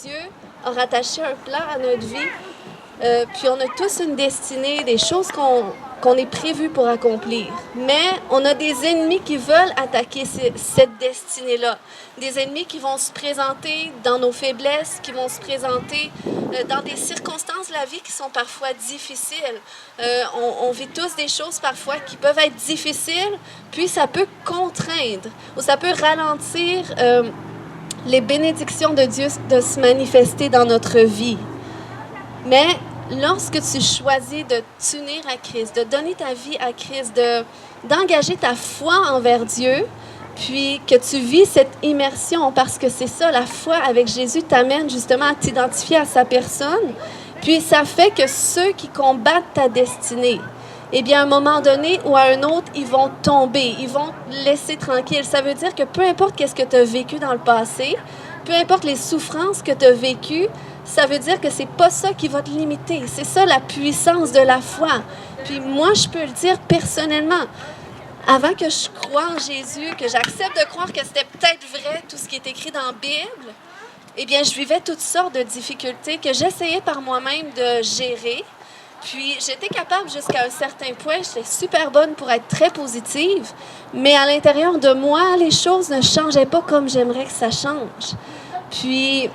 Dieu a rattaché un plan à notre vie, puis on a tous une destinée, des choses qu'on est prévu pour accomplir. Mais on a des ennemis qui veulent attaquer cette destinée-là. Des ennemis qui vont se présenter dans nos faiblesses, qui vont se présenter dans des circonstances de la vie qui sont parfois difficiles. On vit tous des choses parfois qui peuvent être difficiles, puis ça peut contraindre ou ça peut ralentir les bénédictions de Dieu de se manifester dans notre vie. Mais lorsque tu choisis de t'unir à Christ, de donner ta vie à Christ, d'engager ta foi envers Dieu, puis que tu vis cette immersion, parce que c'est ça, la foi avec Jésus t'amène justement à t'identifier à sa personne, puis ça fait que ceux qui combattent ta destinée, eh bien, à un moment donné ou à un autre, ils vont tomber, ils vont te laisser tranquille. Ça veut dire que peu importe qu'est-ce que tu as vécu dans le passé, peu importe les souffrances que tu as vécues, ça veut dire que c'est pas ça qui va te limiter. C'est ça la puissance de la foi. Puis moi, je peux le dire personnellement. Avant que je croie en Jésus, que j'accepte de croire que c'était peut-être vrai tout ce qui est écrit dans la Bible, eh bien, je vivais toutes sortes de difficultés que j'essayais par moi-même de gérer. Puis, j'étais capable jusqu'à un certain point, j'étais super bonne pour être très positive, mais à l'intérieur de moi, les choses ne changeaient pas comme j'aimerais que ça change. Puis,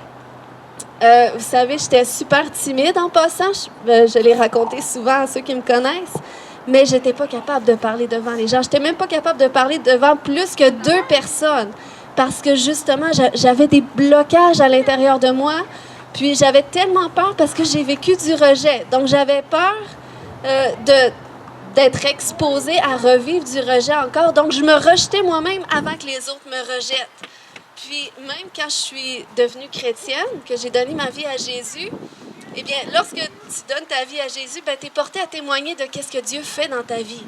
vous savez, j'étais super timide en passant, je l'ai raconté souvent à ceux qui me connaissent, mais j'étais pas capable de parler devant les gens. J'étais même pas capable de parler devant plus que 2 personnes, parce que justement, j'avais des blocages à l'intérieur de moi. Puis j'avais tellement peur parce que j'ai vécu du rejet. Donc j'avais peur d'être exposée à revivre du rejet encore. Donc je me rejetais moi-même avant que les autres me rejettent. Puis même quand je suis devenue chrétienne, que j'ai donné ma vie à Jésus, eh bien lorsque tu donnes ta vie à Jésus, ben, tu es porté à témoigner de qu'est-ce que Dieu fait dans ta vie.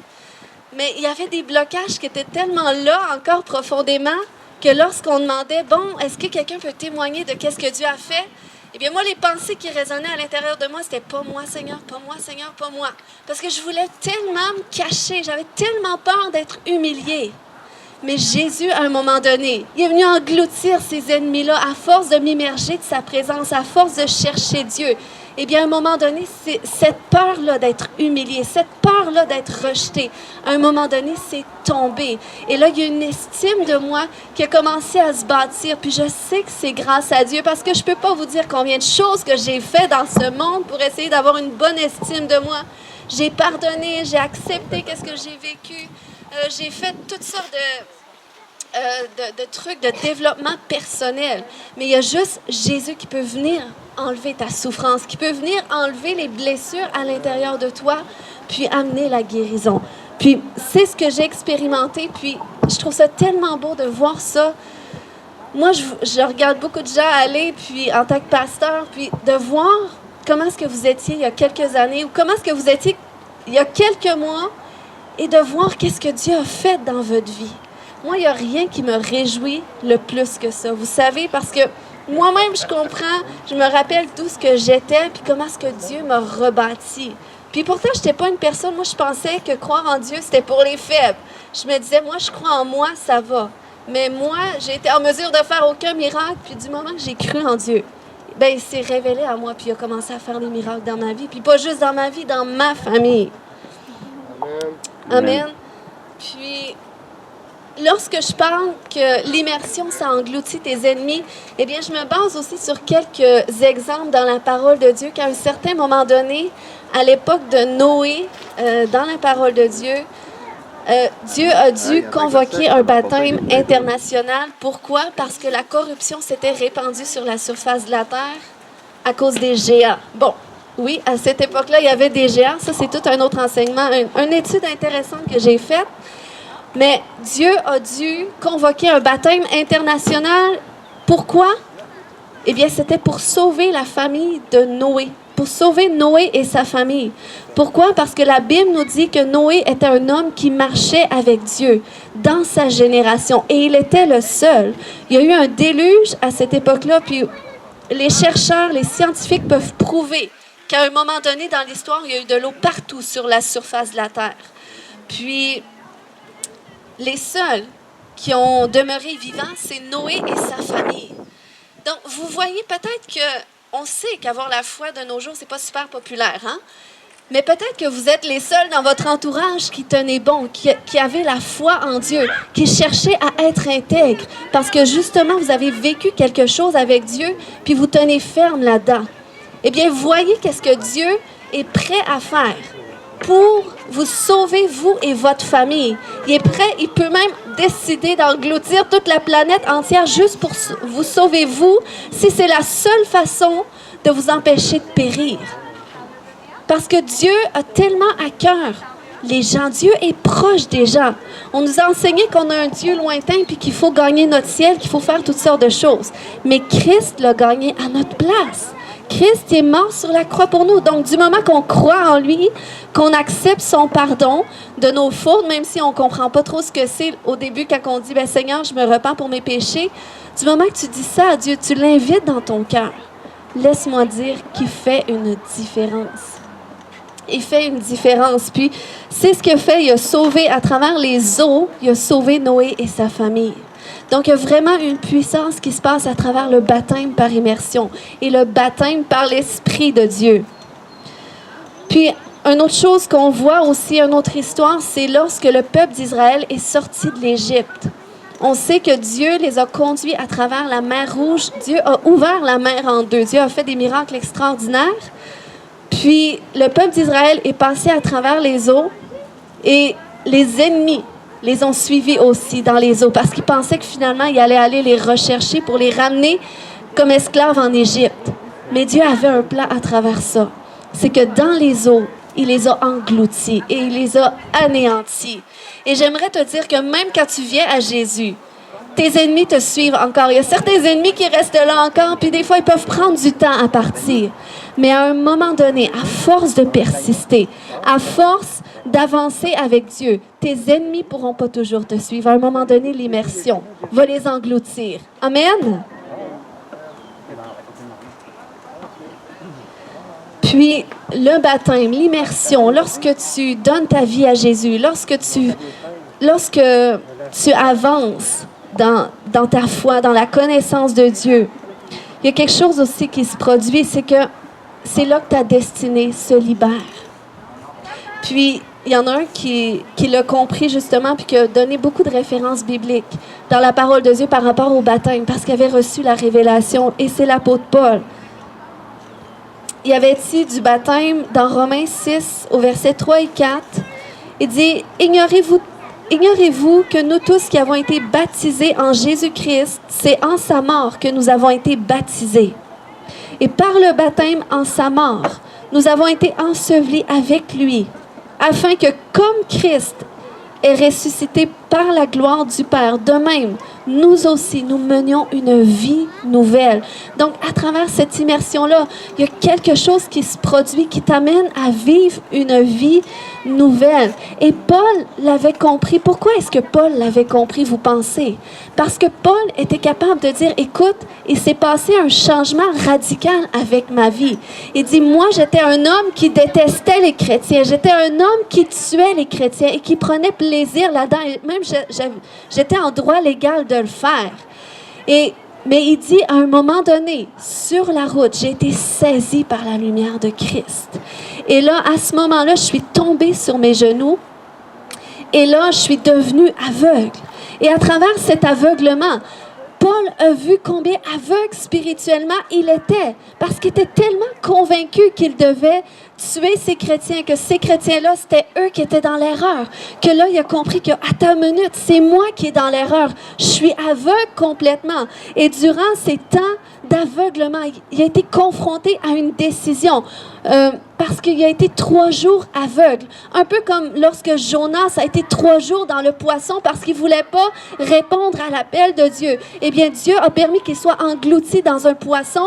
Mais il y avait des blocages qui étaient tellement là encore profondément que lorsqu'on demandait, bon, est-ce que quelqu'un peut témoigner de qu'est-ce que Dieu a fait? Eh bien, moi, les pensées qui résonnaient à l'intérieur de moi, c'était pas moi, Seigneur, pas moi, Seigneur, pas moi. Parce que je voulais tellement me cacher, j'avais tellement peur d'être humiliée. Mais Jésus, à un moment donné, il est venu engloutir ces ennemis-là à force de m'immerger de sa présence, à force de chercher Dieu. Eh bien, à un moment donné, c'est cette peur-là d'être humilié, cette peur-là d'être rejeté, à un moment donné, c'est tombé. Et là, il y a une estime de moi qui a commencé à se bâtir. Puis je sais que c'est grâce à Dieu, parce que je ne peux pas vous dire combien de choses que j'ai fait dans ce monde pour essayer d'avoir une bonne estime de moi. J'ai pardonné, j'ai accepté qu'est-ce que j'ai vécu. J'ai fait toutes sortes de trucs de développement personnel. Mais il y a juste Jésus qui peut venir enlever ta souffrance, qui peut venir enlever les blessures à l'intérieur de toi, puis amener la guérison. Puis c'est ce que j'ai expérimenté, puis je trouve ça tellement beau de voir ça. Moi, je regarde beaucoup de gens aller, puis en tant que pasteur, puis de voir comment est-ce que vous étiez il y a quelques années, ou comment est-ce que vous étiez il y a quelques mois, et de voir qu'est-ce que Dieu a fait dans votre vie. Moi, il n'y a rien qui me réjouit le plus que ça. Vous savez, parce que moi-même, je comprends, je me rappelle tout ce que j'étais, puis comment est-ce que Dieu m'a rebâti. Puis pourtant, je n'étais pas une personne, moi, je pensais que croire en Dieu, c'était pour les faibles. Je me disais, moi, je crois en moi, ça va. Mais moi, j'ai été en mesure de faire aucun miracle, puis du moment que j'ai cru en Dieu, bien, il s'est révélé à moi, puis il a commencé à faire des miracles dans ma vie. Puis pas juste dans ma vie, dans ma famille. Amen. Puis, lorsque je parle que l'immersion, ça engloutit tes ennemis, eh bien, je me base aussi sur quelques exemples dans la parole de Dieu qu'à un certain moment donné, à l'époque de Noé, dans la parole de Dieu, Dieu a dû convoquer un baptême international. Pourquoi? Parce que la corruption s'était répandue sur la surface de la terre à cause des géants. Bon, oui, à cette époque-là, il y avait des géants. Ça, c'est tout un autre enseignement, une étude intéressante que j'ai faite. Mais Dieu a dû convoquer un baptême international. Pourquoi? Eh bien, c'était pour sauver la famille de Noé, pour sauver Noé et sa famille. Pourquoi? Parce que la Bible nous dit que Noé était un homme qui marchait avec Dieu dans sa génération, et il était le seul. Il y a eu un déluge à cette époque-là, puis les chercheurs, les scientifiques peuvent prouver qu'à un moment donné dans l'histoire, il y a eu de l'eau partout sur la surface de la Terre. Puis, les seuls qui ont demeuré vivants, c'est Noé et sa famille. Donc, vous voyez peut-être qu'on sait qu'avoir la foi de nos jours, c'est pas super populaire, hein? Mais peut-être que vous êtes les seuls dans votre entourage qui tenaient bon, qui avaient la foi en Dieu, qui cherchaient à être intègres, parce que justement, vous avez vécu quelque chose avec Dieu, puis vous tenez ferme là-dedans. Eh bien, voyez qu'est-ce que Dieu est prêt à faire pour vous sauver, vous et votre famille. Il est prêt, il peut même décider d'engloutir toute la planète entière juste pour vous sauver, vous, si c'est la seule façon de vous empêcher de périr. Parce que Dieu a tellement à cœur les gens. Dieu est proche des gens. On nous a enseigné qu'on a un Dieu lointain puis qu'il faut gagner notre ciel, qu'il faut faire toutes sortes de choses. Mais Christ l'a gagné à notre place. Christ est mort sur la croix pour nous. Donc, du moment qu'on croit en lui, qu'on accepte son pardon de nos fautes, même si on ne comprend pas trop ce que c'est au début quand on dit « Seigneur, je me repens pour mes péchés », du moment que tu dis ça à Dieu, tu l'invites dans ton cœur. Laisse-moi dire qu'il fait une différence. Il fait une différence. Puis, c'est ce qu'il a fait. Il a sauvé à travers les eaux, il a sauvé Noé et sa famille. Donc, il y a vraiment une puissance qui se passe à travers le baptême par immersion et le baptême par l'Esprit de Dieu. Puis, une autre chose qu'on voit aussi, une autre histoire, c'est lorsque le peuple d'Israël est sorti de l'Égypte. On sait que Dieu les a conduits à travers la mer Rouge. Dieu a ouvert la mer en deux. Dieu a fait des miracles extraordinaires. Puis, le peuple d'Israël est passé à travers les eaux et les ennemis les ont suivis aussi dans les eaux parce qu'ils pensaient que finalement, il allait aller les rechercher pour les ramener comme esclaves en Égypte. Mais Dieu avait un plan à travers ça. C'est que dans les eaux, il les a engloutis et il les a anéantis. Et j'aimerais te dire que même quand tu viens à Jésus, tes ennemis te suivent encore. Il y a certains ennemis qui restent là encore, puis des fois, ils peuvent prendre du temps à partir. Mais à un moment donné, à force de persister, à force d'avancer avec Dieu, tes ennemis ne pourront pas toujours te suivre. À un moment donné, l'immersion va les engloutir. Amen? Puis, le baptême, l'immersion, lorsque tu donnes ta vie à Jésus, lorsque tu avances dans ta foi, dans la connaissance de Dieu, il y a quelque chose aussi qui se produit, c'est que c'est là que ta destinée se libère. Puis, il y en a un qui l'a compris justement, puis qui a donné beaucoup de références bibliques dans la parole de Dieu par rapport au baptême, parce qu'il avait reçu la révélation, et c'est l'apôtre Paul. Il y avait dit du baptême dans Romains 6, au verset 3 et 4. Il dit « Ignorez-vous que nous tous qui avons été baptisés en Jésus-Christ, c'est en sa mort que nous avons été baptisés. Et par le baptême en sa mort, nous avons été ensevelis avec lui, afin que, comme Christ est ressuscité par la gloire du Père, de même, nous aussi, nous menions une vie nouvelle. » Donc, à travers cette immersion-là, il y a quelque chose qui se produit, qui t'amène à vivre une vie nouvelle. Et Paul l'avait compris. Pourquoi est-ce que Paul l'avait compris, vous pensez? Parce que Paul était capable de dire, écoute, il s'est passé un changement radical avec ma vie. Il dit, moi, j'étais un homme qui détestait les chrétiens. J'étais un homme qui tuait les chrétiens et qui prenait plaisir là-dedans. Et même, j'étais en droit légal de le faire. Mais il dit, à un moment donné, sur la route, j'ai été saisi par la lumière de Christ. Et là, à ce moment-là, je suis tombée sur mes genoux. Et là, je suis devenue aveugle. Et à travers cet aveuglement, Paul a vu combien aveugle spirituellement il était, parce qu'il était tellement convaincu qu'il devait tuer ces chrétiens, que ces chrétiens-là, c'était eux qui étaient dans l'erreur, que là, il a compris que, attends une minute, c'est moi qui est dans l'erreur, je suis aveugle complètement. Et durant ces temps d'aveuglement, il a été confronté à une décision, parce qu'il a été 3 jours aveugle. Un peu comme lorsque Jonas a été 3 jours dans le poisson parce qu'il ne voulait pas répondre à l'appel de Dieu. Eh bien, Dieu a permis qu'il soit englouti dans un poisson.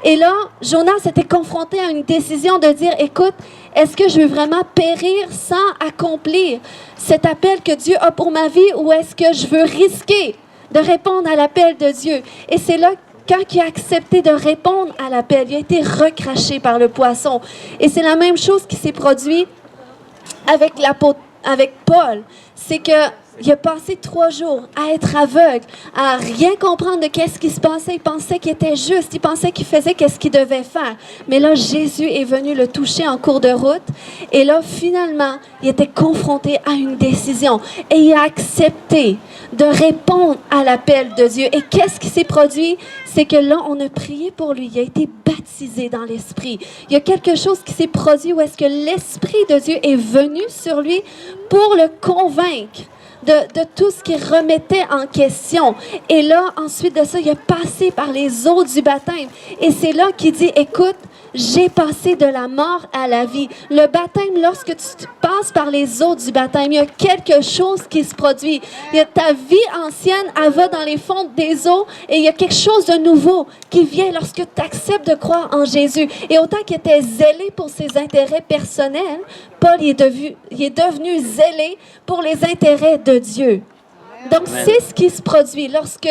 Et là, Jonas était confronté à une décision de dire, écoute, est-ce que je veux vraiment périr sans accomplir cet appel que Dieu a pour ma vie, ou est-ce que je veux risquer de répondre à l'appel de Dieu? Et c'est là quand il a accepté de répondre à l'appel, il a été recraché par le poisson. Et c'est la même chose qui s'est produite avec Paul. C'est que il a passé 3 jours à être aveugle, à rien comprendre de qu'est-ce qui se passait. Il pensait qu'il était juste, il pensait qu'il faisait qu'est-ce qu'il devait faire. Mais là, Jésus est venu le toucher en cours de route. Et là, finalement, il était confronté à une décision. Et il a accepté de répondre à l'appel de Dieu. Et qu'est-ce qui s'est produit? C'est que là, on a prié pour lui. Il a été baptisé dans l'Esprit. Il y a quelque chose qui s'est produit où est-ce que l'Esprit de Dieu est venu sur lui pour le convaincre de tout ce qu'il remettait en question. Et là, ensuite de ça, il a passé par les eaux du baptême. Et c'est là qu'il dit, écoute, j'ai passé de la mort à la vie. Le baptême, lorsque tu passes par les eaux du baptême, il y a quelque chose qui se produit. Il y a ta vie ancienne, elle va dans les fonds des eaux et il y a quelque chose de nouveau qui vient lorsque tu acceptes de croire en Jésus. Et autant qu'il était zélé pour ses intérêts personnels, Paul il est devenu zélé pour les intérêts de Dieu. Donc, c'est ce qui se produit lorsque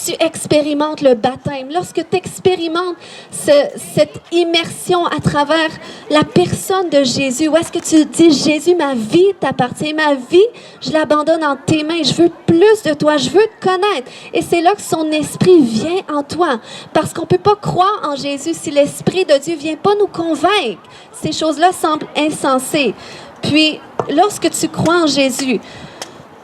tu expérimentes le baptême, lorsque tu expérimentes cette immersion à travers la personne de Jésus, où est-ce que tu dis, Jésus, ma vie t'appartient, ma vie, je l'abandonne en tes mains, je veux plus de toi, je veux te connaître. Et c'est là que son esprit vient en toi, parce qu'on ne peut pas croire en Jésus si l'Esprit de Dieu ne vient pas nous convaincre. Ces choses-là semblent insensées. Puis, lorsque tu crois en Jésus,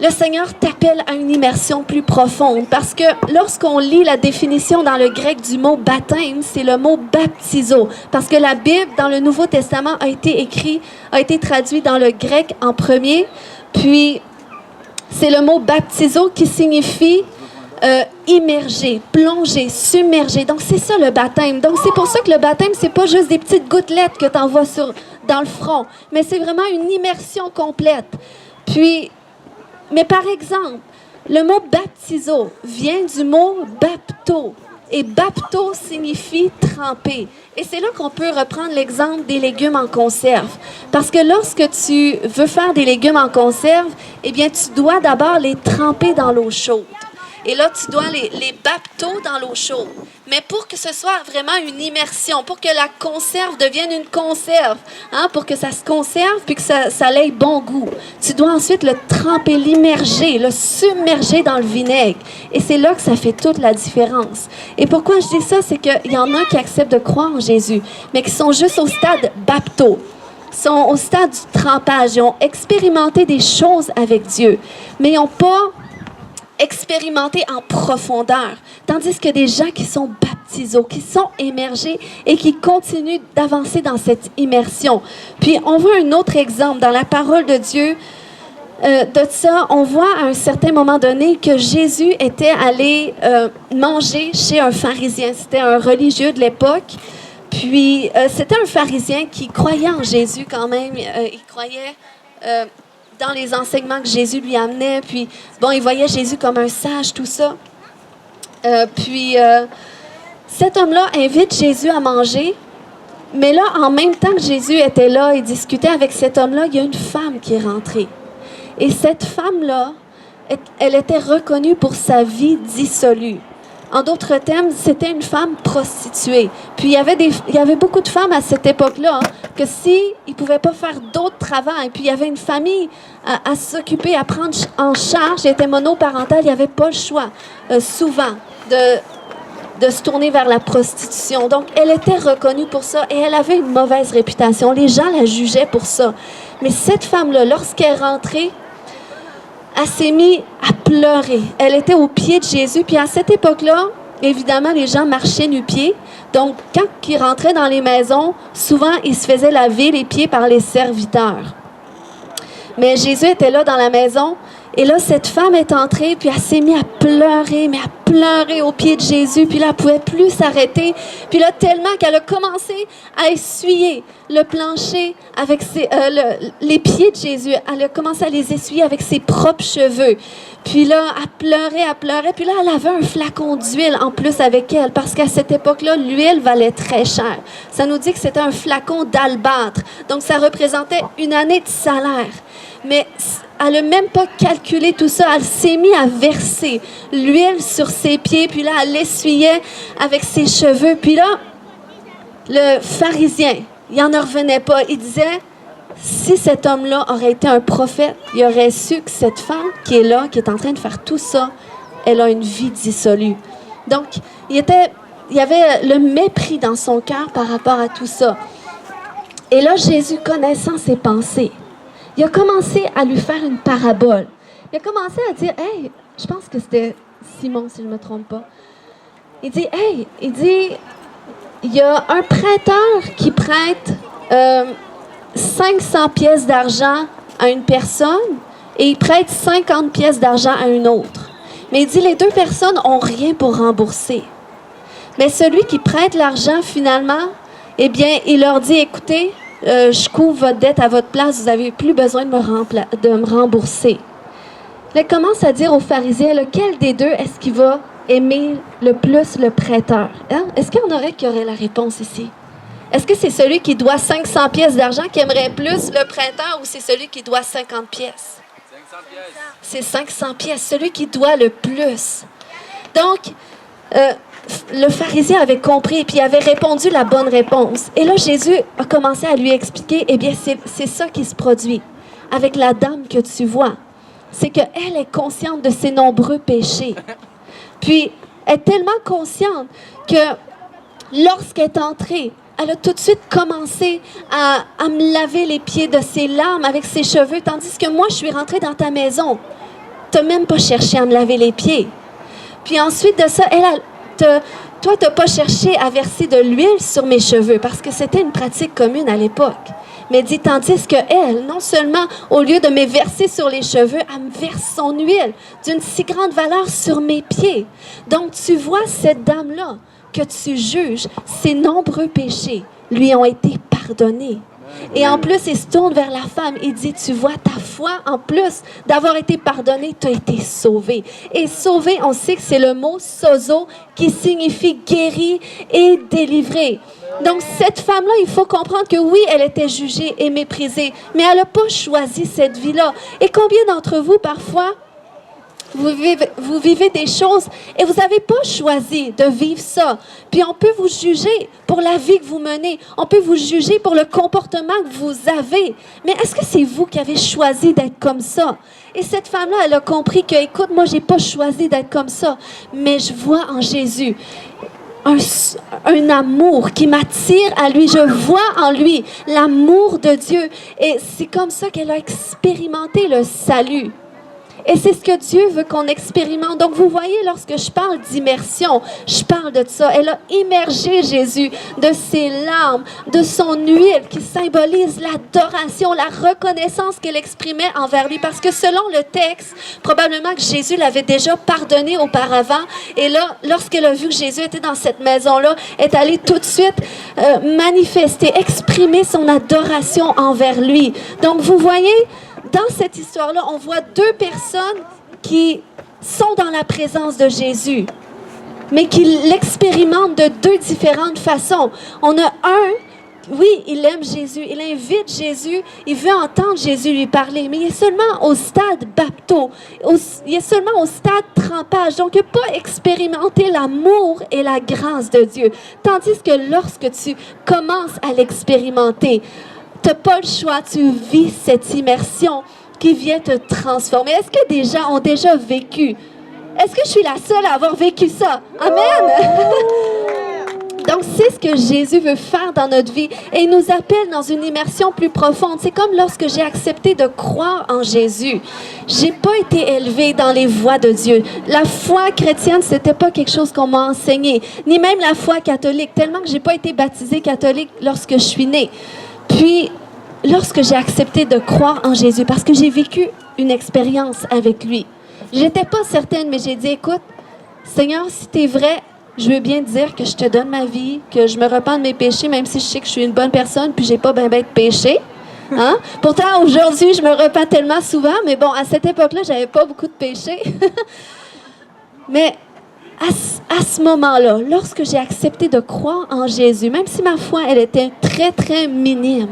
le Seigneur t'appelle à une immersion plus profonde parce que lorsqu'on lit la définition dans le grec du mot baptême, c'est le mot baptizo. Parce que la Bible, dans le Nouveau Testament, a été traduit dans le grec en premier. Puis, c'est le mot baptizo qui signifie immerger, plonger, submerger. Donc, c'est ça le baptême. Donc, c'est pour ça que le baptême, c'est pas juste des petites gouttelettes que tu envoies dans le front, mais c'est vraiment une immersion complète. Puis, mais par exemple, le mot baptizo vient du mot bapto. Et bapto signifie tremper. Et c'est là qu'on peut reprendre l'exemple des légumes en conserve. Parce que lorsque tu veux faire des légumes en conserve, eh bien, tu dois d'abord les tremper dans l'eau chaude. Et là, tu dois les bapto dans l'eau chaude. Mais pour que ce soit vraiment une immersion, pour que la conserve devienne une conserve, pour que ça se conserve puis que ça ait bon goût, tu dois ensuite le tremper, l'immerger, le submerger dans le vinaigre. Et c'est là que ça fait toute la différence. Et pourquoi je dis ça? C'est qu'il y en a qui acceptent de croire en Jésus, mais qui sont juste au stade bapto. Sont au stade du trempage. Ils ont expérimenté des choses avec Dieu, mais ils n'ont pas expérimenter en profondeur. Tandis que des gens qui sont baptisés, qui sont immergés et qui continuent d'avancer dans cette immersion. Puis, on voit un autre exemple dans la parole de Dieu. De ça, on voit à un certain moment donné que Jésus était allé manger chez un pharisien. C'était un religieux de l'époque. Puis, c'était un pharisien qui croyait en Jésus quand même. Il croyait dans les enseignements que Jésus lui amenait. Puis, bon, il voyait Jésus comme un sage, tout ça. Cet homme-là invite Jésus à manger. Mais là, en même temps que Jésus était là et discutait avec cet homme-là, il y a une femme qui est rentrée. Et cette femme-là, elle était reconnue pour sa vie dissolue. En d'autres termes, c'était une femme prostituée. Puis, il y avait beaucoup de femmes à cette époque-là que s'ils ne pouvaient pas faire d'autres travail, puis il y avait une famille à s'occuper, à prendre en charge, elle était monoparentale, il n'y avait pas le choix, souvent, de se tourner vers la prostitution. Donc, elle était reconnue pour ça et elle avait une mauvaise réputation. Les gens la jugeaient pour ça. Mais cette femme-là, lorsqu'elle est rentrée, elle s'est mise à pleurer. Elle était au pied de Jésus. Puis à cette époque-là, évidemment, les gens marchaient nu-pieds. Donc, quand ils rentraient dans les maisons, souvent, ils se faisaient laver les pieds par les serviteurs. Mais Jésus était là dans la maison. Et là, cette femme est entrée, puis elle s'est mise à pleurer, mais à pleurer au pied de Jésus. Puis là, elle ne pouvait plus s'arrêter. Puis là, tellement qu'elle a commencé à essuyer le plancher avec les pieds de Jésus. Elle a commencé à les essuyer avec ses propres cheveux. Puis là, elle pleurait. Puis là, elle avait un flacon d'huile en plus avec elle, parce qu'à cette époque-là, l'huile valait très cher. Ça nous dit que c'était un flacon d'albâtre. Donc, ça représentait une année de salaire. Mais elle n'a même pas calculé tout ça. Elle s'est mise à verser l'huile sur ses pieds. Puis là, elle l'essuyait avec ses cheveux. Puis là, le pharisien, il n'en revenait pas. Il disait, si cet homme-là aurait été un prophète, il aurait su que cette femme qui est là, qui est en train de faire tout ça, elle a une vie dissolue. Donc, il y avait le mépris dans son cœur par rapport à tout ça. Et là, Jésus, connaissant ses pensées, il a commencé à lui faire une parabole. Il a commencé à dire, « Hey, je pense que c'était Simon, si je ne me trompe pas. » Il dit, « Hey, il y a un prêteur qui prête 500 pièces d'argent à une personne et il prête 50 pièces d'argent à une autre. Mais il dit, les deux personnes n'ont rien pour rembourser. Mais celui qui prête l'argent, finalement, eh bien, il leur dit, écoutez, je couvre votre dette à votre place, vous n'avez plus besoin de me rembourser. » Là, il commence à dire aux pharisiens, lequel des deux est-ce qui va aimer le plus le prêteur? Hein? Est-ce qu'il y en aurait qui aurait la réponse ici? Est-ce que c'est celui qui doit 500 pièces d'argent qui aimerait plus le prêteur ou c'est celui qui doit 50 pièces? 500 pièces. C'est 500 pièces, celui qui doit le plus. Donc, le pharisien avait compris et puis avait répondu la bonne réponse. Et là, Jésus a commencé à lui expliquer, eh bien, c'est ça qui se produit avec la dame que tu vois. C'est qu'elle est consciente de ses nombreux péchés. Puis, elle est tellement consciente que lorsqu'elle est entrée, elle a tout de suite commencé à me laver les pieds de ses larmes avec ses cheveux, tandis que moi, je suis rentrée dans ta maison. Tu n'as même pas cherché à me laver les pieds. Puis ensuite de ça, toi, tu n'as pas cherché à verser de l'huile sur mes cheveux, parce que c'était une pratique commune à l'époque. Mais dit, tandis qu'elle, non seulement, au lieu de me verser sur les cheveux, elle me verse son huile d'une si grande valeur sur mes pieds. Donc, tu vois cette dame-là que tu juges, ses nombreux péchés lui ont été pardonnés. Et en plus, il se tourne vers la femme et dit, tu vois, ta foi, en plus d'avoir été pardonnée, tu as été sauvée. Et sauvé, on sait que c'est le mot sozo qui signifie guéri et délivré. Donc, cette femme-là, il faut comprendre que oui, elle était jugée et méprisée, mais elle n'a pas choisi cette vie-là. Et combien d'entre vous, parfois, vous vivez des choses et vous n'avez pas choisi de vivre ça. Puis on peut vous juger pour la vie que vous menez. On peut vous juger pour le comportement que vous avez. Mais est-ce que c'est vous qui avez choisi d'être comme ça? Et cette femme-là, elle a compris que, écoute, moi, je n'ai pas choisi d'être comme ça, mais je vois en Jésus un amour qui m'attire à lui. Je vois en lui l'amour de Dieu. Et c'est comme ça qu'elle a expérimenté le salut. Et c'est ce que Dieu veut qu'on expérimente. Donc, vous voyez, lorsque je parle d'immersion, je parle de ça. Elle a immergé Jésus de ses larmes, de son huile qui symbolise l'adoration, la reconnaissance qu'elle exprimait envers lui. Parce que selon le texte, probablement que Jésus l'avait déjà pardonné auparavant. Et là, lorsqu'elle a vu que Jésus était dans cette maison-là, elle est allée tout de suite manifester, exprimer son adoration envers lui. Donc, vous voyez, dans cette histoire-là, on voit deux personnes qui sont dans la présence de Jésus, mais qui l'expérimentent de deux différentes façons. On a un, oui, il aime Jésus, il invite Jésus, il veut entendre Jésus lui parler, mais il est seulement au stade bapto, il est seulement au stade trempage, donc il n'a pas expérimenté l'amour et la grâce de Dieu. Tandis que lorsque tu commences à l'expérimenter, tu n'as pas le choix, tu vis cette immersion qui vient te transformer. Est-ce que des gens ont déjà vécu? Est-ce que je suis la seule à avoir vécu ça? Amen! Donc, c'est ce que Jésus veut faire dans notre vie. Et il nous appelle dans une immersion plus profonde. C'est comme lorsque j'ai accepté de croire en Jésus. Je n'ai pas été élevée dans les voies de Dieu. La foi chrétienne, ce n'était pas quelque chose qu'on m'a enseigné. Ni même la foi catholique, tellement que je n'ai pas été baptisée catholique lorsque je suis née. Puis, lorsque j'ai accepté de croire en Jésus, parce que j'ai vécu une expérience avec lui, je n'étais pas certaine, mais j'ai dit, écoute, Seigneur, si tu es vrai, je veux bien te dire que je te donne ma vie, que je me repens de mes péchés, même si je sais que je suis une bonne personne, puis j'ai pas ben de péché. Hein? Pourtant, aujourd'hui, je me repens tellement souvent, mais bon, à cette époque-là, j'avais pas beaucoup de péchés. Mais à ce moment-là, lorsque j'ai accepté de croire en Jésus, même si ma foi, elle était très, très minime,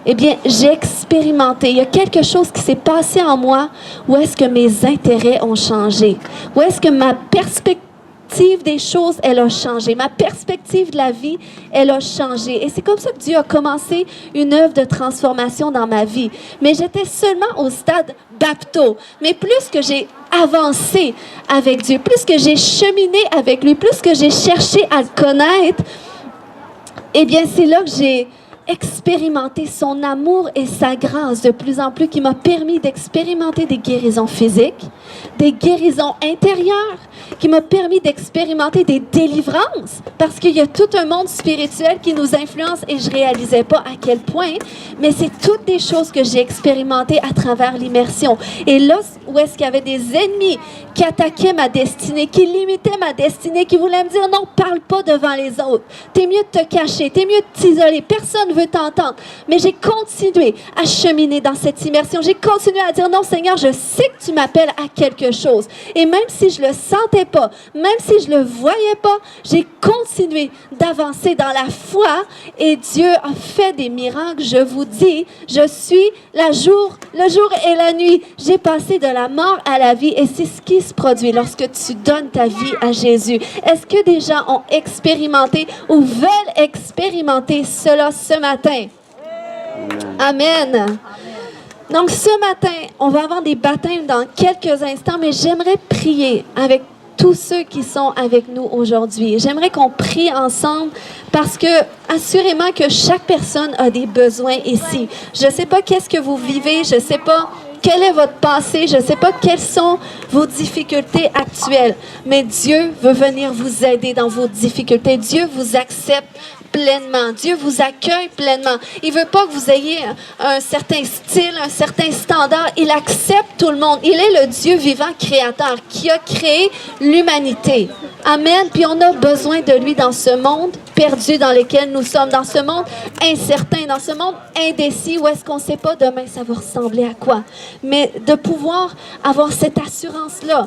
eh bien, j'ai expérimenté. Il y a quelque chose qui s'est passé en moi où est-ce que mes intérêts ont changé, où est-ce que ma perspective perspective des choses, elle a changé. Ma perspective de la vie, elle a changé. Et c'est comme ça que Dieu a commencé une œuvre de transformation dans ma vie. Mais j'étais seulement au stade bapto. Mais plus que j'ai avancé avec Dieu, plus que j'ai cheminé avec lui, plus que j'ai cherché à le connaître, eh bien, c'est là que j'ai expérimenter son amour et sa grâce de plus en plus qui m'a permis d'expérimenter des guérisons physiques, des guérisons intérieures, qui m'a permis d'expérimenter des délivrances parce qu'il y a tout un monde spirituel qui nous influence et je réalisais pas à quel point, mais c'est toutes des choses que j'ai expérimentées à travers l'immersion. Et là où est-ce qu'il y avait des ennemis qui attaquaient ma destinée, qui limitaient ma destinée, qui voulaient me dire non, parle pas devant les autres, t'es mieux de te cacher, t'es mieux de t'isoler, personne veut t'entendre. Mais j'ai continué à cheminer dans cette immersion. J'ai continué à dire non, Seigneur, je sais que tu m'appelles à quelque chose. Et même si je le sentais pas, même si je le voyais pas, j'ai continué d'avancer dans la foi et Dieu a fait des miracles. Je vous dis, je suis le jour et la nuit. J'ai passé de la mort à la vie et c'est ce qui se produit lorsque tu donnes ta vie à Jésus. Est-ce que des gens ont expérimenté ou veulent expérimenter cela ce matin? Amen. Donc ce matin, on va avoir des baptêmes dans quelques instants, mais j'aimerais prier avec tous ceux qui sont avec nous aujourd'hui. J'aimerais qu'on prie ensemble parce que assurément que chaque personne a des besoins ici. Je ne sais pas qu'est-ce que vous vivez, je ne sais pas quel est votre passé, je ne sais pas quelles sont vos difficultés actuelles, mais Dieu veut venir vous aider dans vos difficultés. Dieu vous accepte pleinement. Dieu vous accueille pleinement. Il ne veut pas que vous ayez un certain style, un certain standard. Il accepte tout le monde. Il est le Dieu vivant créateur qui a créé l'humanité. Amen. Puis on a besoin de lui dans ce monde perdu dans lequel nous sommes, dans ce monde incertain, dans ce monde indécis où est-ce qu'on ne sait pas demain ça va ressembler à quoi. Mais de pouvoir avoir cette assurance-là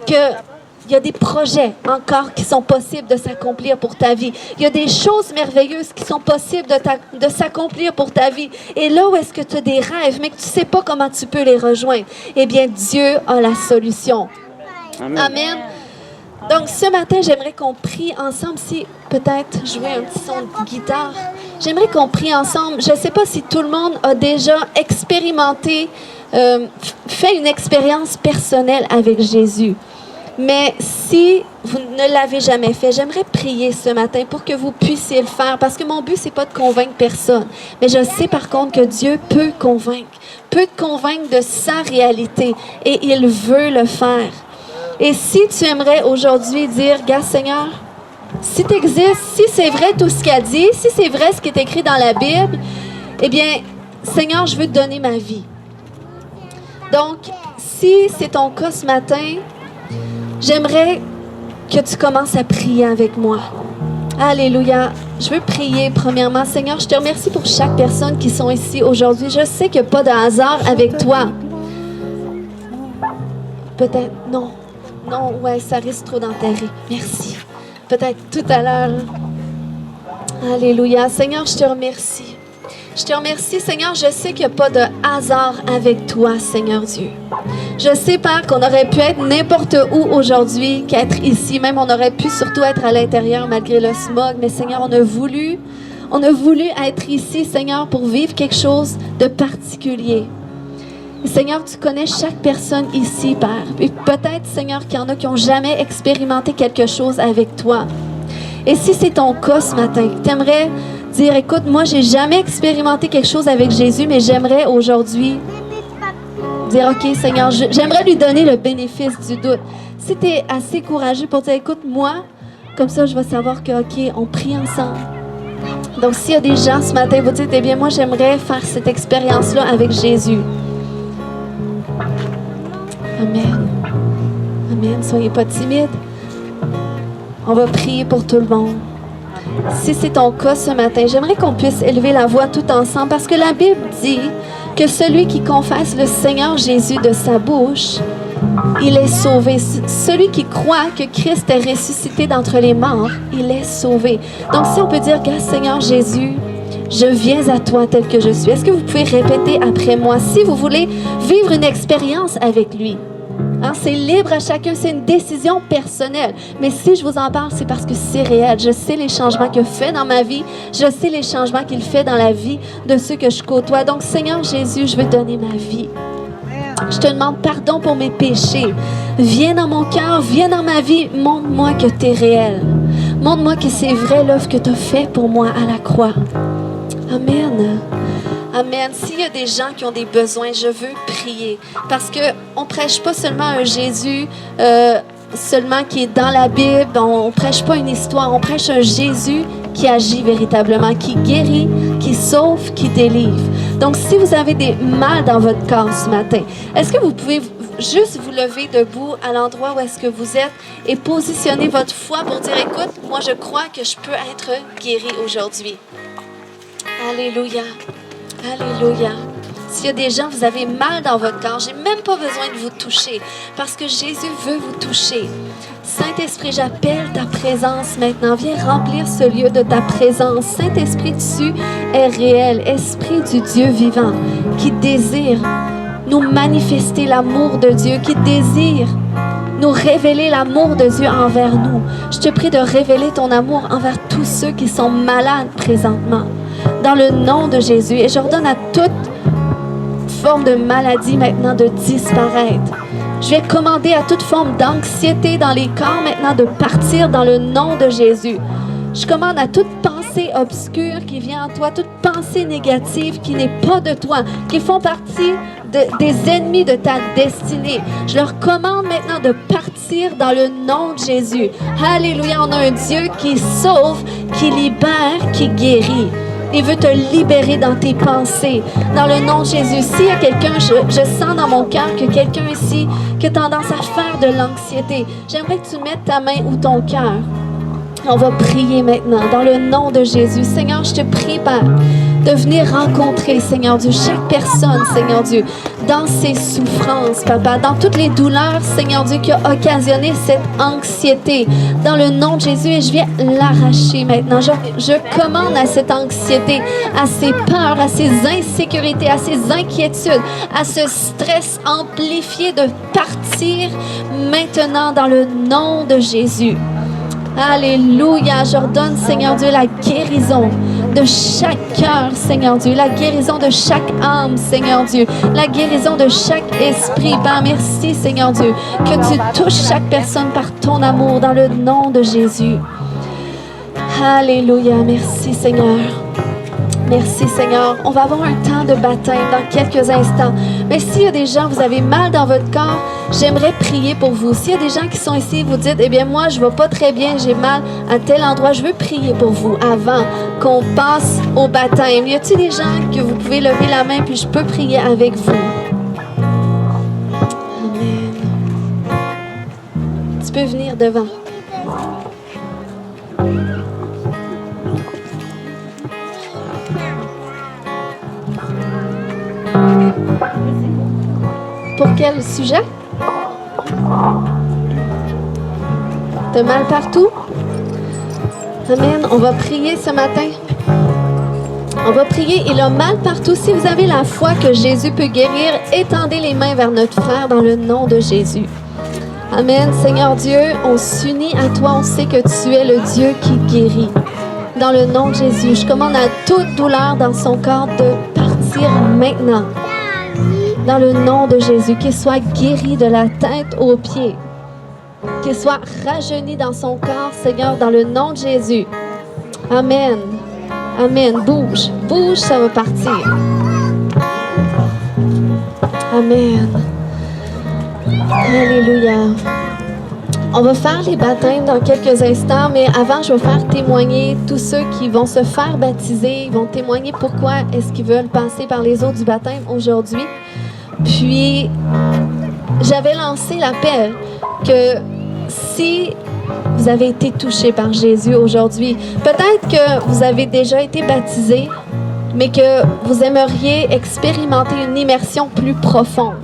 que il y a des projets encore qui sont possibles de s'accomplir pour ta vie. Il y a des choses merveilleuses qui sont possibles de s'accomplir pour ta vie. Et là où est-ce que tu as des rêves, mais que tu ne sais pas comment tu peux les rejoindre, eh bien, Dieu a la solution. Amen. Amen. Donc, ce matin, j'aimerais qu'on prie ensemble. Si peut-être jouer un petit son de guitare, j'aimerais qu'on prie ensemble. Je ne sais pas si tout le monde a déjà expérimenté, fait une expérience personnelle avec Jésus. Mais si vous ne l'avez jamais fait, j'aimerais prier ce matin pour que vous puissiez le faire. Parce que mon but, ce n'est pas de convaincre personne. Mais je sais par contre que Dieu peut te convaincre de sa réalité. Et il veut le faire. Et si tu aimerais aujourd'hui dire, regarde Seigneur, si tu existes, si c'est vrai tout ce qu'il a dit, si c'est vrai ce qui est écrit dans la Bible, eh bien, Seigneur, je veux te donner ma vie. Donc, si c'est ton cas ce matin, j'aimerais que tu commences à prier avec moi. Alléluia. Je veux prier premièrement. Seigneur, je te remercie pour chaque personne qui sont ici aujourd'hui. Je sais qu'il n'y a pas de hasard avec toi. Peut-être, non. Non, ouais, ça risque trop d'enterrer. Merci. Peut-être tout à l'heure. Alléluia. Seigneur, je te remercie. Je te remercie, Seigneur. Je sais qu'il n'y a pas de hasard avec toi, Seigneur Dieu. Je sais, Père, qu'on aurait pu être n'importe où aujourd'hui qu'être ici. Même on aurait pu surtout être à l'intérieur malgré le smog. Mais Seigneur, on a voulu être ici, Seigneur, pour vivre quelque chose de particulier. Et Seigneur, tu connais chaque personne ici, Père. Et peut-être, Seigneur, qu'il y en a qui n'ont jamais expérimenté quelque chose avec toi. Et si c'est ton cas ce matin, tu aimerais dire, écoute, moi, j'ai jamais expérimenté quelque chose avec Jésus, mais j'aimerais aujourd'hui dire, OK, Seigneur, j'aimerais lui donner le bénéfice du doute. Si tu es assez courageux pour dire, écoute, moi, comme ça, je vais savoir que, OK, on prie ensemble. Donc, s'il y a des gens ce matin, vous dites, eh bien, moi, j'aimerais faire cette expérience-là avec Jésus. Amen. Amen. Soyez pas timides. On va prier pour tout le monde. Si c'est ton cas ce matin, j'aimerais qu'on puisse élever la voix tout ensemble parce que la Bible dit que celui qui confesse le Seigneur Jésus de sa bouche, il est sauvé. Celui qui croit que Christ est ressuscité d'entre les morts, il est sauvé. Donc si on peut dire, regarde Seigneur Jésus, je viens à toi tel que je suis. Est-ce que vous pouvez répéter après moi si vous voulez vivre une expérience avec lui? Hein, c'est libre à chacun, c'est une décision personnelle. Mais si je vous en parle, c'est parce que c'est réel. Je sais les changements qu'il fait dans ma vie. Je sais les changements qu'il fait dans la vie de ceux que je côtoie. Donc, Seigneur Jésus, je veux donner ma vie. Je te demande pardon pour mes péchés. Viens dans mon cœur, viens dans ma vie. Montre-moi que tu es réel. Montre-moi que c'est vrai l'œuvre que tu as fait pour moi à la croix. Amen. Amen. S'il y a des gens qui ont des besoins, je veux prier. Parce qu'on ne prêche pas seulement un Jésus seulement qui est dans la Bible. On ne prêche pas une histoire. On prêche un Jésus qui agit véritablement, qui guérit, qui sauve, qui délivre. Donc, si vous avez des mal dans votre corps ce matin, est-ce que vous pouvez juste vous lever debout à l'endroit où est-ce que vous êtes et positionner votre foi pour dire, écoute, moi je crois que je peux être guéri aujourd'hui. Alléluia. Alléluia. S'il y a des gens, vous avez mal dans votre corps, j'ai même pas besoin de vous toucher parce que Jésus veut vous toucher. Saint-Esprit, j'appelle ta présence maintenant. Viens remplir ce lieu de ta présence. Saint-Esprit, tu es réel. Esprit du Dieu vivant qui désire nous manifester l'amour de Dieu, qui désire nous révéler l'amour de Dieu envers nous. Je te prie de révéler ton amour envers tous ceux qui sont malades présentement. Dans le nom de Jésus. Et j'ordonne à toute forme de maladie maintenant de disparaître. Je vais commander à toute forme d'anxiété dans les corps maintenant de partir dans le nom de Jésus. Je commande à toute pensée obscure qui vient en toi, toute pensée négative qui n'est pas de toi, qui font partie des ennemis de ta destinée. Je leur commande maintenant de partir dans le nom de Jésus. Alléluia, on a un Dieu qui sauve, qui libère, qui guérit. Il veut te libérer dans tes pensées. Dans le nom de Jésus. S'il y a quelqu'un, je sens dans mon cœur que quelqu'un ici qui a tendance à faire de l'anxiété, j'aimerais que tu mettes ta main ou ton cœur. On va prier maintenant dans le nom de Jésus. Seigneur, je te prie, Père, de venir rencontrer, Seigneur Dieu, chaque personne, Seigneur Dieu, dans ses souffrances, Papa, dans toutes les douleurs, Seigneur Dieu, qui a occasionné cette anxiété. Dans le nom de Jésus, et je viens l'arracher maintenant. Je commande à cette anxiété, à ces peurs, à ces insécurités, à ces inquiétudes, à ce stress amplifié de partir maintenant dans le nom de Jésus. Alléluia. J'ordonne, Seigneur Dieu, la guérison de chaque cœur, Seigneur Dieu. La guérison de chaque âme, Seigneur Dieu. La guérison de chaque esprit. Père, merci, Seigneur Dieu, que tu touches chaque personne par ton amour dans le nom de Jésus. Alléluia. Merci, Seigneur. Merci, Seigneur. On va avoir un temps de baptême dans quelques instants. Mais s'il y a des gens, vous avez mal dans votre corps, j'aimerais prier pour vous. S'il y a des gens qui sont ici, vous dites, eh bien, moi, je ne vais pas très bien, j'ai mal à tel endroit, je veux prier pour vous avant qu'on passe au baptême. Y a-t-il des gens que vous pouvez lever la main puis je peux prier avec vous? Amen. Tu peux venir devant. Pour quel sujet? T'as mal partout? Amen. On va prier ce matin. On va prier. Il a mal partout. Si vous avez la foi que Jésus peut guérir, étendez les mains vers notre frère dans le nom de Jésus. Amen. Seigneur Dieu, on s'unit à toi. On sait que tu es le Dieu qui guérit. Dans le nom de Jésus, je commande à toute douleur dans son corps de partir maintenant. Dans le nom de Jésus, qu'il soit guéri de la tête aux pieds. Qu'il soit rajeuni dans son corps, Seigneur, dans le nom de Jésus. Amen. Amen. Bouge. Bouge, ça va partir. Amen. Alléluia. On va faire les baptêmes dans quelques instants, mais avant, je vais faire témoigner tous ceux qui vont se faire baptiser. Ils vont témoigner pourquoi est-ce qu'ils veulent passer par les eaux du baptême aujourd'hui. Puis, j'avais lancé l'appel que si vous avez été touché par Jésus aujourd'hui, peut-être que vous avez déjà été baptisé, mais que vous aimeriez expérimenter une immersion plus profonde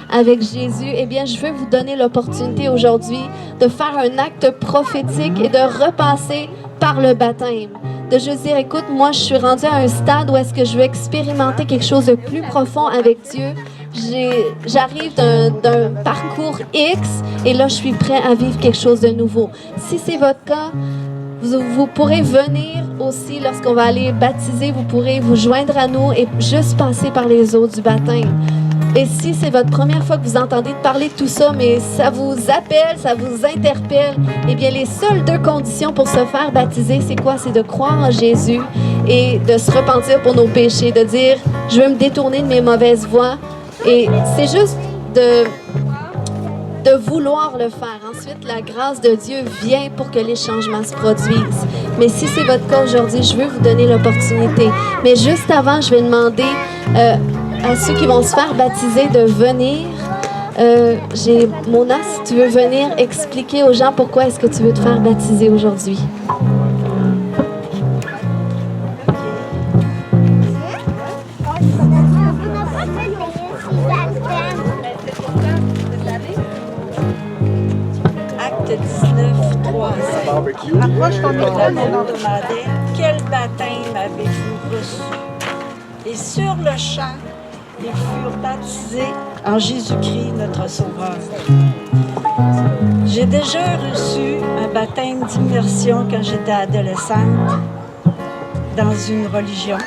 avec Jésus, eh bien, je veux vous donner l'opportunité aujourd'hui de faire un acte prophétique et de repasser par le baptême. De juste dire, écoute, moi, je suis rendue à un stade où est-ce que je veux expérimenter quelque chose de plus profond avec Dieu. j'arrive d'un parcours X et là, je suis prêt à vivre quelque chose de nouveau. Si c'est votre cas, vous pourrez venir aussi lorsqu'on va aller baptiser, vous pourrez vous joindre à nous et juste passer par les eaux du baptême. Et si c'est votre première fois que vous entendez parler de tout ça, mais ça vous appelle, ça vous interpelle, eh bien, les seules deux conditions pour se faire baptiser, c'est quoi? C'est de croire en Jésus et de se repentir pour nos péchés, de dire, je veux me détourner de mes mauvaises voies. Et c'est juste de vouloir le faire. Ensuite, la grâce de Dieu vient pour que les changements se produisent. Mais si c'est votre cas aujourd'hui, je veux vous donner l'opportunité. Mais juste avant, je vais demander à ceux qui vont se faire baptiser de venir. J'ai Mona, si tu veux venir expliquer aux gens pourquoi est-ce que tu veux te faire baptiser aujourd'hui. Acte 19, 3. Approche ton micro, on demandait quel baptême avez-vous reçu? Et sur le champ, ils furent baptisés en Jésus-Christ, notre Sauveur. J'ai déjà reçu un baptême d'immersion quand j'étais adolescente dans une religion,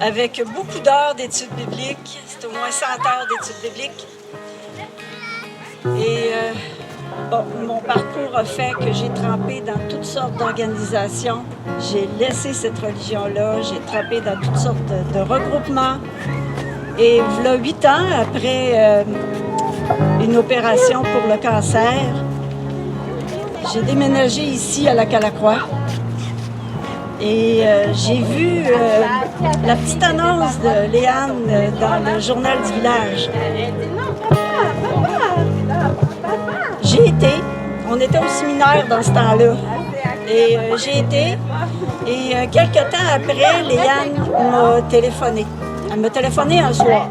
avec beaucoup d'heures d'études bibliques. C'était au moins 100 heures d'études bibliques. Et mon parcours a fait que j'ai trempé dans toutes sortes d'organisations. J'ai laissé cette religion-là, j'ai trempé dans toutes sortes de regroupements. Et voilà 8 ans, après une opération pour le cancer, j'ai déménagé ici à Lac-à-la-Croix. Et j'ai vu la petite annonce de Léane dans le journal du village. J'ai été, on était au séminaire dans ce temps-là, et j'ai été, et quelques temps après, Léane m'a téléphoné. Elle m'a téléphoné un soir.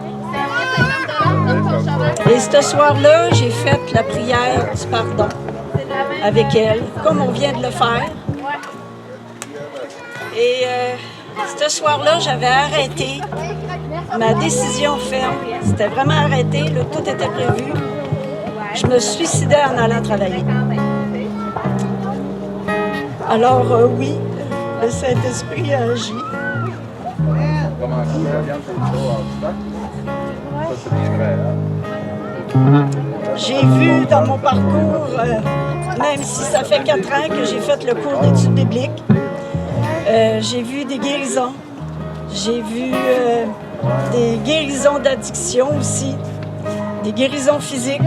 Et ce soir-là, j'ai fait la prière du pardon avec elle, comme on vient de le faire. Et ce soir-là, j'avais arrêté ma décision ferme. C'était vraiment arrêté, là, tout était prévu. Je me suicidais en allant travailler. Alors oui, le Saint-Esprit a agi. J'ai vu dans mon parcours, même si ça fait 4 ans que j'ai fait le cours d'études bibliques, j'ai vu des guérisons. J'ai vu des guérisons d'addiction aussi, des guérisons physiques.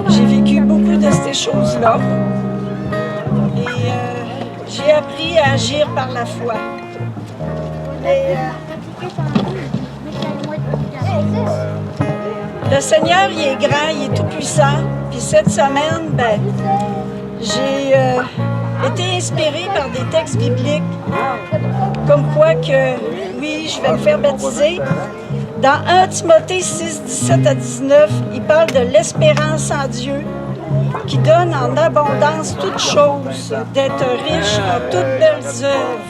J'ai vécu beaucoup de ces choses-là. Et j'ai appris à agir par la foi. Le Seigneur, il est grand, il est tout-puissant. Puis cette semaine, j'ai été inspirée par des textes bibliques, comme quoi que, oui, je vais me faire baptiser. Dans 1 Timothée 6, 17 à 19, il parle de l'espérance en Dieu, qui donne en abondance toutes choses, d'être riche en toutes belles œuvres.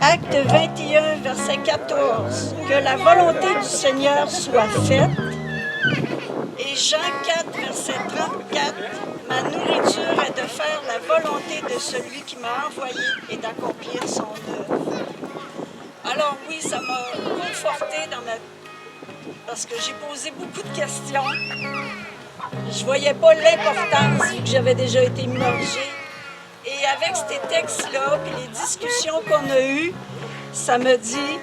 Acte 21, verset 14, que la volonté du Seigneur soit faite. Et Jean 4, verset 34, ma nourriture est de faire la volonté de celui qui m'a envoyé et d'accomplir son œuvre. Alors oui, ça m'a confortée parce que j'ai posé beaucoup de questions. Je ne voyais pas l'importance vu que j'avais déjà été immergée. Et avec ces textes-là, puis les discussions qu'on a eues, ça me dit,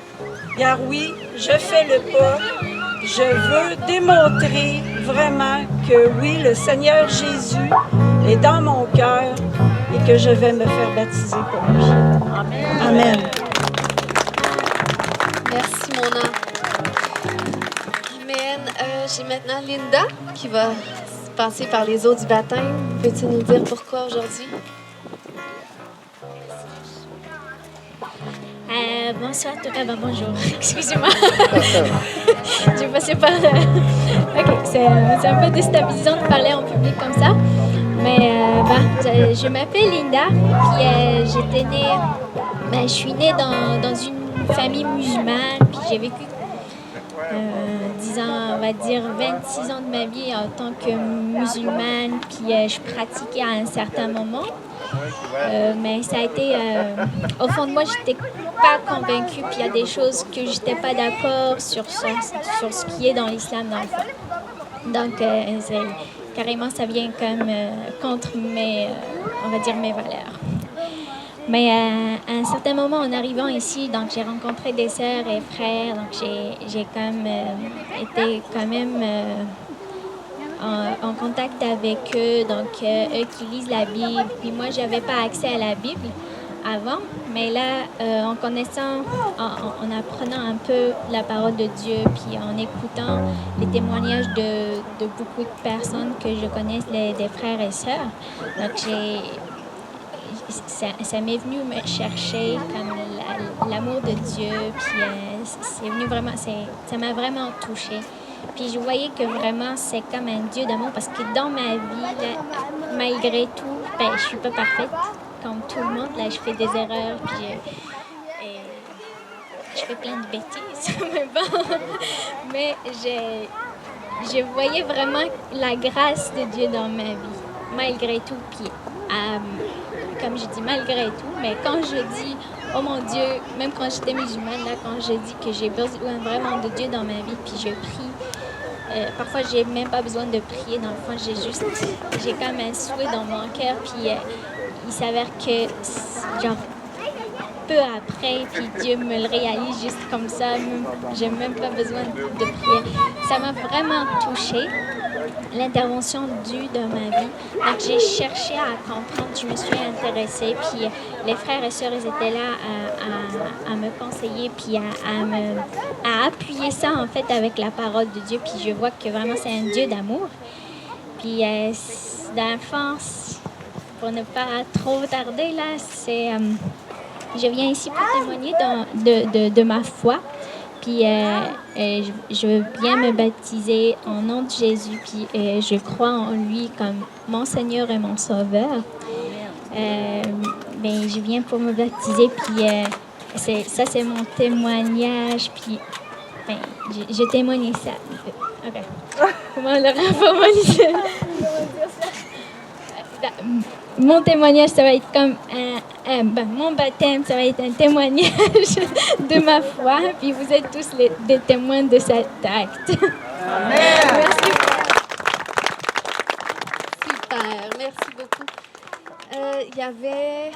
regarde, oui, je fais le pas. Je veux démontrer vraiment que oui, le Seigneur Jésus est dans mon cœur et que je vais me faire baptiser pour lui. Amen. Amen. Merci, Mona. Amen. J'ai maintenant Linda qui va passer par les eaux du baptême. Peux-tu nous dire pourquoi aujourd'hui? Bonsoir, bonjour, excusez-moi. J'ai passé par... Ok, c'est un peu déstabilisant de parler en public comme ça. Mais je m'appelle Linda, puis j'étais née... je suis née dans une famille musulmane, puis j'ai vécu 10 ans, on va dire 26 ans de ma vie en tant que musulmane, puis je pratiquais à un certain moment. Mais ça a été, au fond de moi, j'étais pas convaincue, puis il y a des choses que j'étais pas d'accord sur ce qui est dans l'islam dans le fond. Donc, carrément, ça vient comme contre on va dire mes valeurs. Mais à un certain moment, en arrivant ici, donc j'ai rencontré des sœurs et frères, donc j'ai comme été quand même en contact avec eux, donc eux qui lisent la Bible. Puis moi, j'avais pas accès à la Bible avant, mais là, en connaissant, en apprenant un peu la parole de Dieu, puis en écoutant les témoignages de beaucoup de personnes que je connais, des frères et sœurs, donc ça m'est venu me chercher comme l'amour de Dieu, puis c'est venu vraiment, ça m'a vraiment touchée. Puis je voyais que vraiment c'est comme un Dieu d'amour parce que dans ma vie, là, malgré tout, ben, je suis pas parfaite comme tout le monde. Là, je fais des erreurs, puis je fais plein de bêtises, mais bon. Mais je voyais vraiment la grâce de Dieu dans ma vie, malgré tout. Puis comme je dis malgré tout, mais quand je dis oh mon Dieu, même quand j'étais musulmane, là, quand je dis que j'ai besoin vraiment de Dieu dans ma vie, puis je prie, parfois j'ai même pas besoin de prier, dans le fond, j'ai quand même un souhait dans mon cœur, puis il s'avère que, genre, peu après, puis Dieu me le réalise juste comme ça, j'ai même pas besoin de prier. Ça m'a vraiment touchée, l'intervention de Dieu dans ma vie. Donc j'ai cherché à comprendre, je me suis intéressée, puis les frères et sœurs, ils étaient là à me conseiller, puis à appuyer ça en fait avec la parole de Dieu, puis je vois que vraiment c'est un Dieu d'amour. Puis dans le fond, pour ne pas trop tarder là, je viens ici pour témoigner de ma foi. Puis je viens me baptiser au nom de Jésus, puis je crois en lui comme mon Seigneur et mon Sauveur. Ben, je viens pour me baptiser, puis c'est mon témoignage, puis ben, je témoigne ça. OK. Comment le formaliser? Mon témoignage, ça va être comme mon baptême, ça va être un témoignage de ma foi, puis vous êtes tous des témoins de cet acte. Amen. Merci. Super, merci beaucoup. Il y avait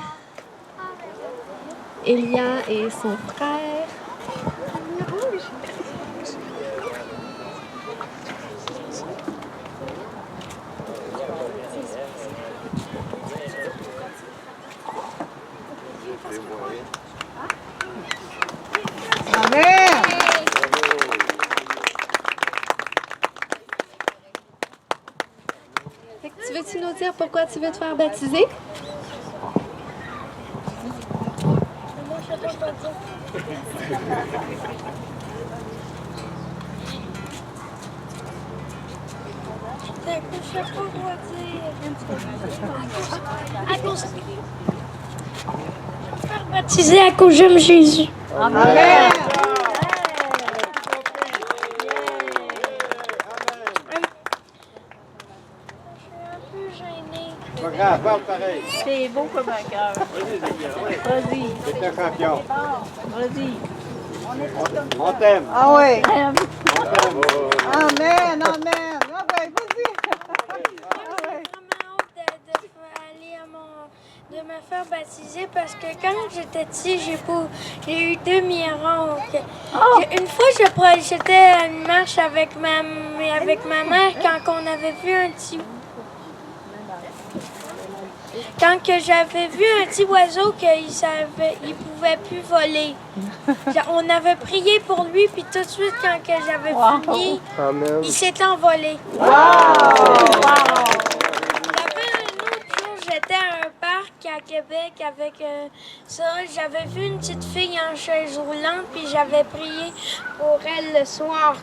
Elia et son frère. Amen. Tu veux-tu nous dire pourquoi tu veux te faire baptiser? Baptisé à cause j'aime Jésus. Amen. Pas grave, parle pareil. C'est beau comme un cœur. Vas-y. C'est un champion. Vas-y. On t'aime. Ah oui. On t'aime. Amen. Amen. Ah ben, vas-y. De me faire baptiser parce que quand j'étais petit, j'ai eu 2 miracles. Une fois, j'étais à une marche avec ma mère quand on avait vu un petit... Quand que j'avais vu un petit oiseau qu'il pouvait plus voler. On avait prié pour lui, puis tout de suite, quand que j'avais fini, il s'est envolé. J'étais à un parc à Québec avec ça. J'avais vu une petite fille en chaise roulante, puis j'avais prié pour elle le soir.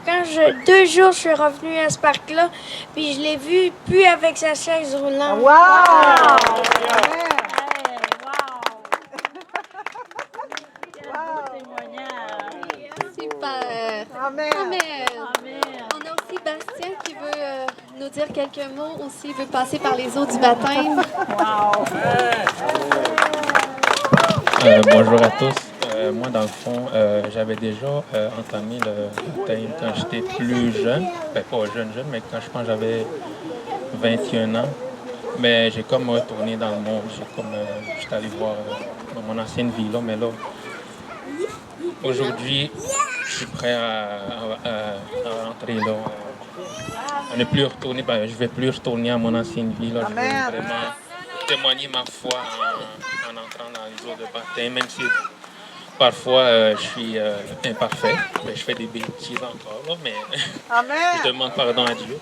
2 jours, je suis revenue à ce parc-là, puis je l'ai vue plus avec sa chaise roulante. Wow! Super. Amen. Amen. nous dire quelques mots aussi. Il veut passer par les eaux du baptême. Bonjour à tous. Moi, dans le fond, j'avais déjà entamé le baptême quand j'étais plus jeune. Ben, pas jeune, mais quand je pense que j'avais 21 ans. Mais j'ai comme retourné dans le monde. J'étais allé voir dans mon ancienne vie, là, mais là, aujourd'hui, je suis prêt à rentrer là. À ne plus retourner, je ne vais plus retourner à mon ancienne vie. Là. Je veux vraiment témoigner ma foi en entrant dans les eaux de baptême, même si parfois je suis imparfait. Je fais des bêtises encore, là, mais je demande pardon à Dieu.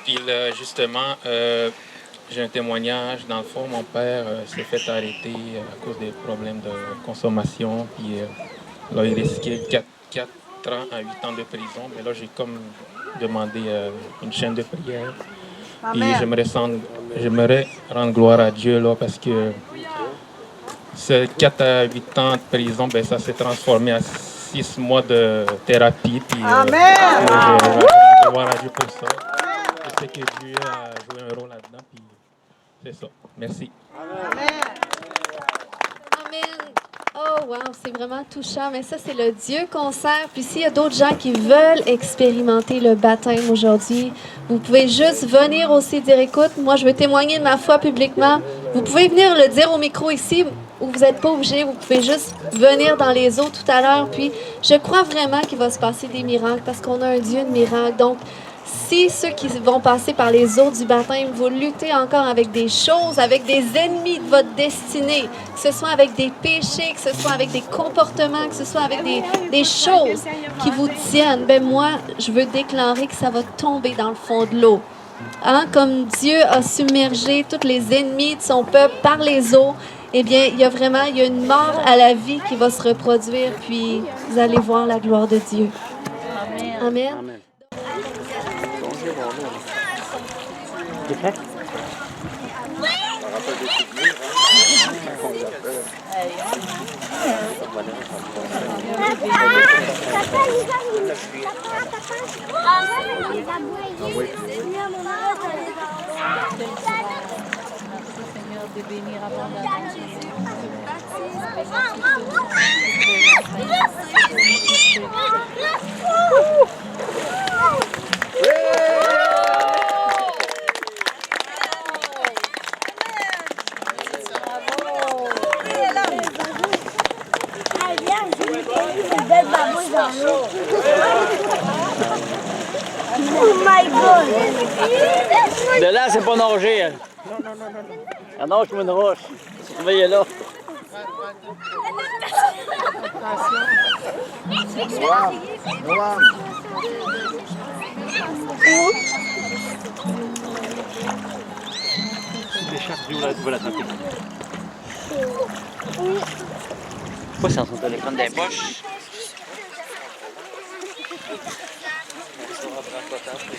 Puis là, justement, j'ai un témoignage. Dans le fond, mon père s'est fait arrêter à cause des problèmes de consommation. Puis là, il risquait 4 ans à 8 ans de prison. Mais là, j'ai comme demandé une chaîne de prière. Puis j'aimerais rendre gloire à Dieu là, parce que ce 4 à 8 ans de prison, ça s'est transformé à 6 mois de thérapie. Puis je rends gloire à Dieu pour ça. Je sais que Dieu a joué un rôle là-dedans. Puis c'est ça. Merci. Amen. Oh, wow, c'est vraiment touchant. Mais ça, c'est le Dieu qu'on sert. Puis s'il y a d'autres gens qui veulent expérimenter le baptême aujourd'hui, vous pouvez juste venir aussi dire, écoute, moi, je veux témoigner de ma foi publiquement. Vous pouvez venir le dire au micro ici, où vous n'êtes pas obligé. Vous pouvez juste venir dans les eaux tout à l'heure. Puis je crois vraiment qu'il va se passer des miracles parce qu'on a un Dieu de miracles. Donc, si ceux qui vont passer par les eaux du baptême, vous luttez encore avec des choses, avec des ennemis de votre destinée, que ce soit avec des péchés, que ce soit avec des comportements, que ce soit avec des choses qui vous tiennent, moi, je veux déclarer que ça va tomber dans le fond de l'eau. Hein? Comme Dieu a submergé tous les ennemis de son peuple par les eaux, il y a une mort à la vie qui va se reproduire, puis vous allez voir la gloire de Dieu. Amen. Amen. Oh my God! De là, c'est pas nager, elle. Non. Elle nage comme une roche. Surveillez là. Si l'échappe du là, tu vas l'attraper. Pourquoi c'est dans son téléphone dans les poches?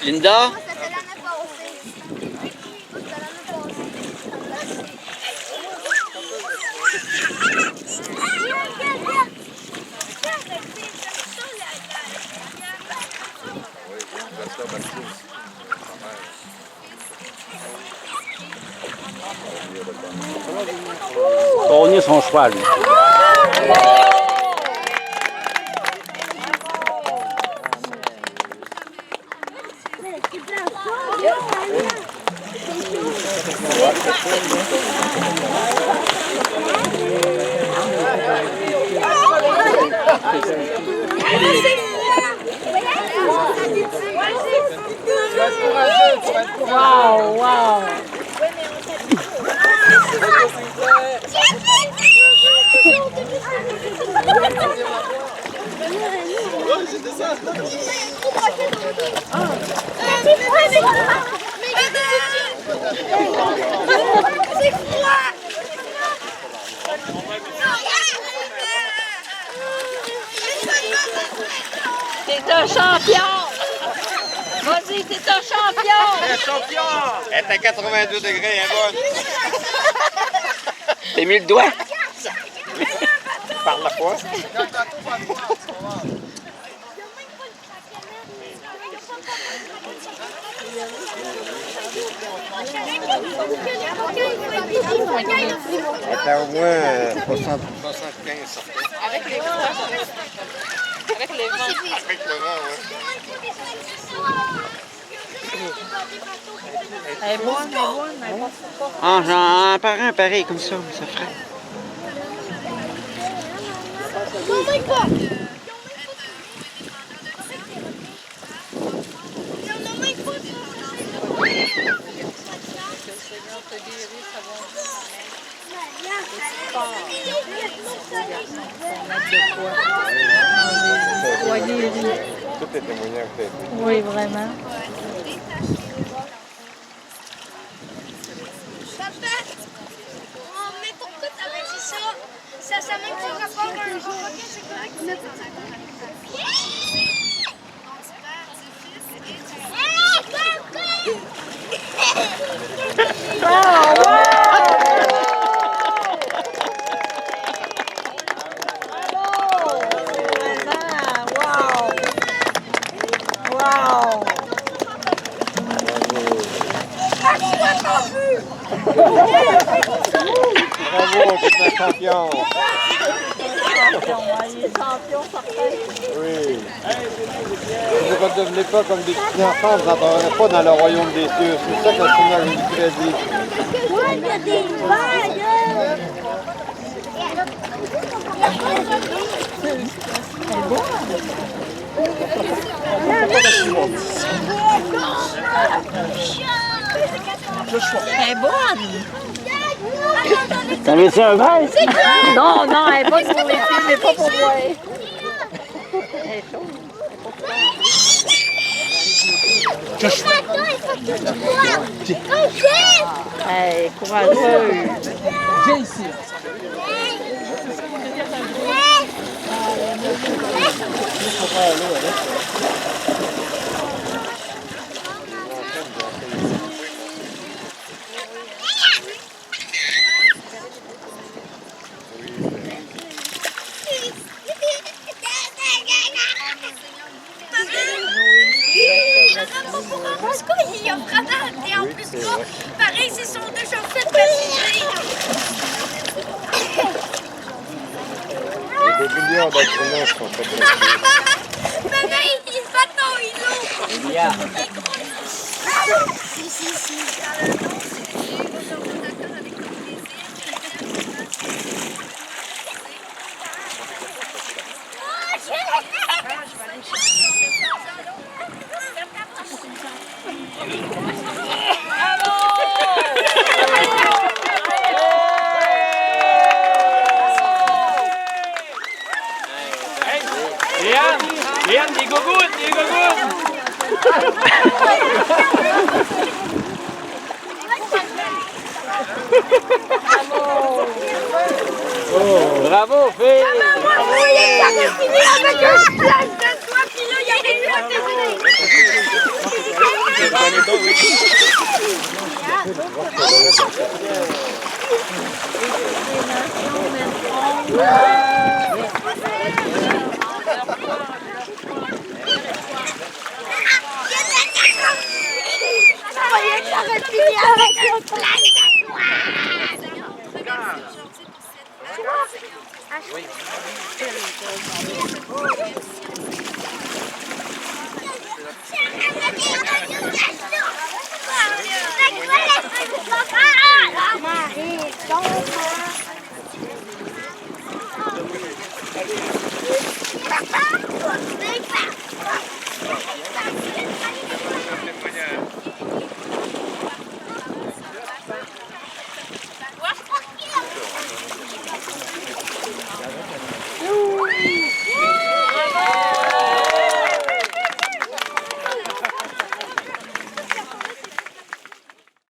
Linda? On est son cheval. Wow. T'es un champion! Vas-y, t'es un champion! Un champion! Elle est à 82 degrés, elle est bonne. T'as mis le doigt? Par la fois. était au moins 75 certains. Avec les vents. Avec les vents. Avec le vent, oui. Elle est bonne, mais elle passe pas. Ah, j'en prends un pareil comme ça ferait. Tout est témoignage. Oui, vraiment. Mais pourquoi t'avais dit ça? Ça n'a même pas rapport à un requin, c'est correct de mettre dans la Bravo, c'est un champion. Il est champion, certain. Oui. Si vous ne devenez pas comme des petits enfants, vous n'entrerez pas dans le royaume des cieux. C'est ça que le Seigneur Jésus-Christ dit. Ouais, il y a des vagues! Elle est bonne. T'en veux-tu un verre? Non, non, elle est bonne pour les filles, mais pas pour moi. Elle est chaude. Elle est courageuse. Viens ici. Parce qu'il y a vraiment, et en plus, là, pareil, ils sont déjà fait baptiser. Des milliards d'êtres humains sont faits de Mais ils se battent dans l'eau. Si. Léane, des gogoutes, des gogoutes! Bravo, fille! Bravo, il avait fini avec un flash de toi, puis là, il y avait eu un Je croyais que ça aurait fini avec un flash de toi! Marie,